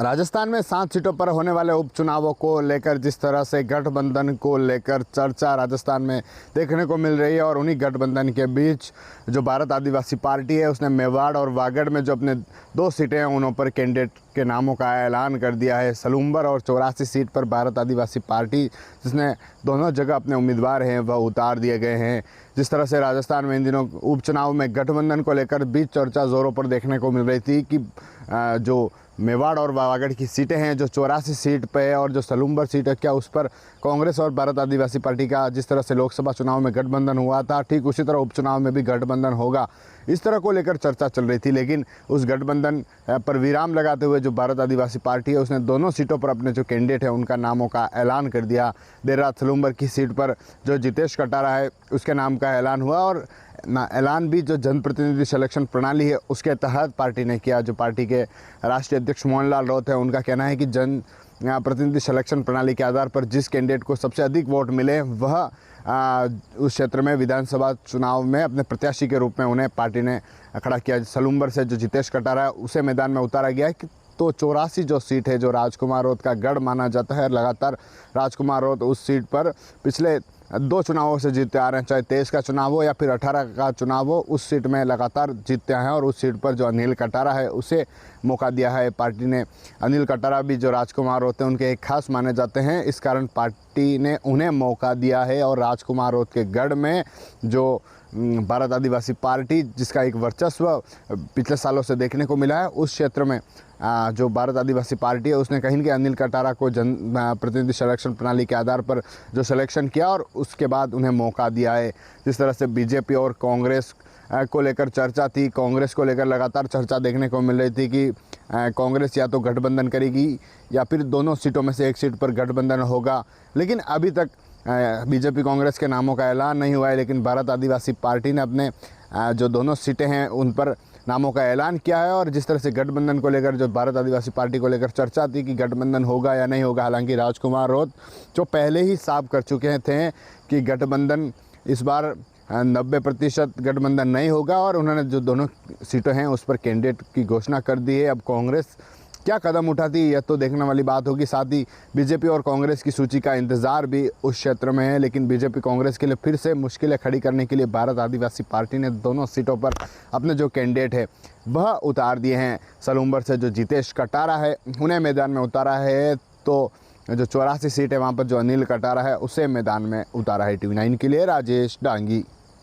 राजस्थान में 7 सीटों पर होने वाले उपचुनावों को लेकर जिस तरह से गठबंधन को लेकर चर्चा राजस्थान में देखने को मिल रही है और उन्हीं गठबंधन के बीच जो भारत आदिवासी पार्टी है उसने मेवाड़ और वागड़ में जो अपने 2 सीटें हैं उन पर कैंडिडेट के नामों का ऐलान कर दिया है। सलूम्बर और 84 सीट पर भारत आदिवासी पार्टी जिसने दोनों जगह अपने उम्मीदवार हैं वह उतार दिए गए हैं। जिस तरह से राजस्थान में इन दिनों उपचुनाव में गठबंधन को लेकर बीच चर्चा ज़ोरों पर देखने को मिल रही थी कि जो मेवाड़ और वागड़ की सीटें हैं जो 84 सीट पे है और जो सलूम्बर सीट है क्या उस पर कांग्रेस और भारत आदिवासी पार्टी का जिस तरह से लोकसभा चुनाव में गठबंधन हुआ था ठीक उसी तरह उपचुनाव में भी गठबंधन होगा, इस तरह को लेकर चर्चा चल रही थी। लेकिन उस गठबंधन पर विराम लगाते हुए जो भारत आदिवासी पार्टी है उसने दोनों सीटों पर अपने जो कैंडिडेट है उनका नामों का ऐलान कर दिया। देर रात सलूम्बर की सीट पर जो जितेश कटारा है उसके नाम का ऐलान हुआ और ऐलान भी जो जनप्रतिनिधि सिलेक्शन प्रणाली है उसके तहत पार्टी ने किया। जो पार्टी के राष्ट्रीय अध्यक्ष मोहन लाल रौत है उनका कहना है कि जन प्रतिनिधि सिलेक्शन प्रणाली के आधार पर जिस कैंडिडेट को सबसे अधिक वोट मिले वह उस क्षेत्र में विधानसभा चुनाव में अपने प्रत्याशी के रूप में उन्हें पार्टी ने खड़ा किया। सलूम्बर से जो जितेश कटारा है उसे मैदान में उतारा गया है कि तो 84 जो सीट है जो राजकुमार रौत का गढ़ माना जाता है, लगातार राजकुमार रौत उस सीट पर पिछले 2 चुनावों से जीतते आ रहे हैं, चाहे 23 का चुनाव हो या फिर 18 का चुनाव हो, उस सीट में लगातार जीतते हैं और उस सीट पर जो अनिल कटारा है उसे मौका दिया है पार्टी ने। अनिल कटारा भी जो राजकुमार रौत हैं उनके एक खास माने जाते हैं, इस कारण पार्टी ने उन्हें मौका दिया है और राजकुमार रौत के गढ़ में जो भारत आदिवासी पार्टी जिसका एक वर्चस्व पिछले सालों से देखने को मिला है उस क्षेत्र में जो भारत आदिवासी पार्टी है उसने कहीं कि अनिल कटारा को जन प्रतिनिधि सिलेक्शन प्रणाली के आधार पर जो सिलेक्शन किया और उसके बाद उन्हें मौका दिया है। जिस तरह से बीजेपी और कांग्रेस को लेकर चर्चा थी, कांग्रेस को लेकर लगातार चर्चा देखने को मिल रही थी कि कांग्रेस या तो गठबंधन करेगी या फिर दोनों सीटों में से एक सीट पर गठबंधन होगा। लेकिन अभी तक बीजेपी कांग्रेस के नामों का ऐलान नहीं हुआ है, लेकिन भारत आदिवासी पार्टी ने अपने जो दोनों सीटें हैं उन पर नामों का ऐलान किया है। और जिस तरह से गठबंधन को लेकर जो भारत आदिवासी पार्टी को लेकर चर्चा थी कि गठबंधन होगा या नहीं होगा, हालांकि राजकुमार रौत जो पहले ही साफ कर चुके थे कि गठबंधन इस बार 90% गठबंधन नहीं होगा और उन्होंने जो दोनों सीटें हैं उस पर कैंडिडेट की घोषणा कर दी है। अब कांग्रेस क्या कदम उठाती है यह तो देखने वाली बात होगी। साथ ही बीजेपी और कांग्रेस की सूची का इंतजार भी उस क्षेत्र में है, लेकिन बीजेपी कांग्रेस के लिए फिर से मुश्किलें खड़ी करने के लिए भारत आदिवासी पार्टी ने दोनों सीटों पर अपने जो कैंडिडेट है वह उतार दिए हैं। सलूम्बर से जो जितेश कटारा है उन्हें मैदान में उतारा है, तो जो 84 सीट है वहाँ पर जो अनिल कटारा है उसे मैदान में उतारा है। TV9 के लिए राजेश डांगी।